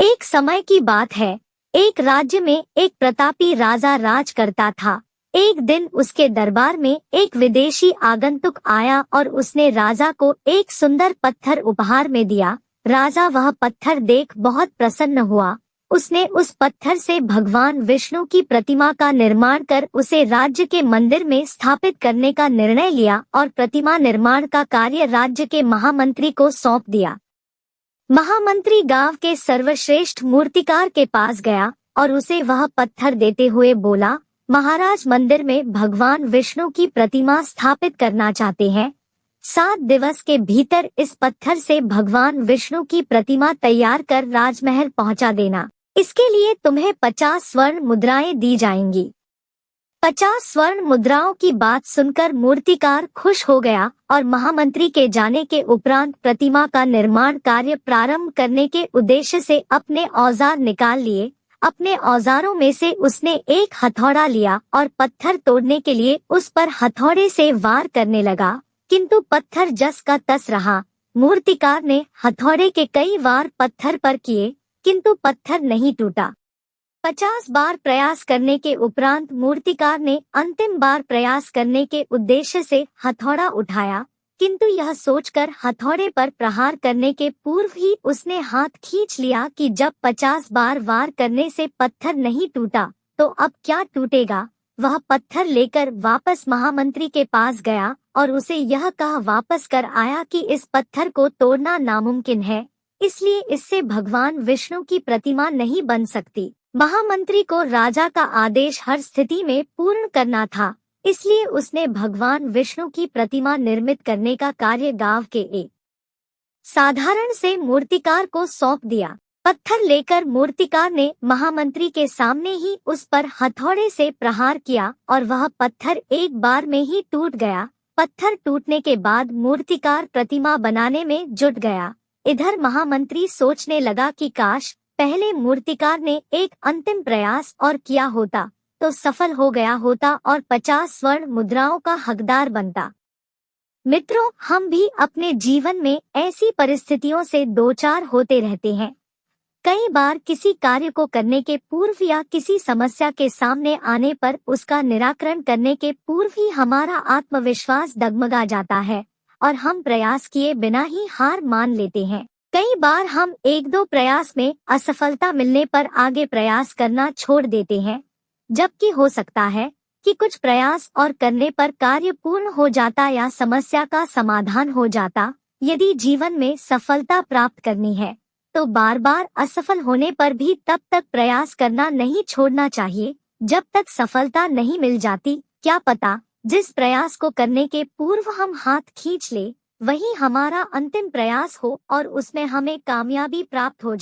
एक समय की बात है। एक राज्य में एक प्रतापी राजा राज करता था। एक दिन उसके दरबार में एक विदेशी आगंतुक आया और उसने राजा को एक सुंदर पत्थर उपहार में दिया। राजा वह पत्थर देख बहुत प्रसन्न हुआ। उसने उस पत्थर से भगवान विष्णु की प्रतिमा का निर्माण कर उसे राज्य के मंदिर में स्थापित करने का निर्णय लिया और प्रतिमा निर्माण का कार्य राज्य के महामंत्री को सौंप दिया। महामंत्री गांव के सर्वश्रेष्ठ मूर्तिकार के पास गया और उसे वह पत्थर देते हुए बोला, महाराज मंदिर में भगवान विष्णु की प्रतिमा स्थापित करना चाहते हैं। 7 दिवस के भीतर इस पत्थर से भगवान विष्णु की प्रतिमा तैयार कर राजमहल पहुंचा देना। इसके लिए तुम्हें 50 स्वर्ण मुद्राएं दी जाएंगी। 50 स्वर्ण मुद्राओं की बात सुनकर मूर्तिकार खुश हो गया और महामंत्री के जाने के उपरांत प्रतिमा का निर्माण कार्य प्रारंभ करने के उद्देश्य से अपने औजार निकाल लिए। अपने औजारों में से उसने एक हथौड़ा लिया और पत्थर तोड़ने के लिए उस पर हथौड़े से वार करने लगा, किंतु पत्थर जस का तस रहा। मूर्तिकार ने हथौड़े के कई वार पत्थर पर किए, किंतु पत्थर नहीं टूटा। 50 बार प्रयास करने के उपरांत मूर्तिकार ने अंतिम बार प्रयास करने के उद्देश्य से हथौड़ा उठाया, किंतु यह सोचकर हथौड़े पर प्रहार करने के पूर्व ही उसने हाथ खींच लिया कि जब 50 बार वार करने से पत्थर नहीं टूटा तो अब क्या टूटेगा। वह पत्थर लेकर वापस महामंत्री के पास गया और उसे यह कहा वापस कर आया कि इस पत्थर को तोड़ना नामुमकिन है, इसलिए इससे भगवान विष्णु की प्रतिमा नहीं बन सकती। महामंत्री को राजा का आदेश हर स्थिति में पूर्ण करना था, इसलिए उसने भगवान विष्णु की प्रतिमा निर्मित करने का कार्य गांव के एक साधारण से मूर्तिकार को सौंप दिया। पत्थर लेकर मूर्तिकार ने महामंत्री के सामने ही उस पर हथौड़े से प्रहार किया और वह पत्थर एक बार में ही टूट गया। पत्थर टूटने के बाद मूर्तिकार प्रतिमा बनाने में जुट गया। इधर महामंत्री सोचने लगा कि काश पहले मूर्तिकार ने एक अंतिम प्रयास और किया होता तो सफल हो गया होता और 50 स्वर्ण मुद्राओं का हकदार बनता। मित्रों, हम भी अपने जीवन में ऐसी परिस्थितियों से दो चार होते रहते हैं। कई बार किसी कार्य को करने के पूर्व या किसी समस्या के सामने आने पर उसका निराकरण करने के पूर्व ही हमारा आत्मविश्वास डगमगा जाता है और हम प्रयास किए बिना ही हार मान लेते हैं। कई बार हम 1-2 प्रयास में असफलता मिलने पर आगे प्रयास करना छोड़ देते हैं, जबकि हो सकता है कि कुछ प्रयास और करने पर कार्य पूर्ण हो जाता या समस्या का समाधान हो जाता। यदि जीवन में सफलता प्राप्त करनी है तो बार बार असफल होने पर भी तब तक प्रयास करना नहीं छोड़ना चाहिए जब तक सफलता नहीं मिल जाती। क्या पता जिस प्रयास को करने के पूर्व हम हाथ खींच ले वही हमारा अंतिम प्रयास हो और उसमें हमें कामयाबी प्राप्त हो जाए।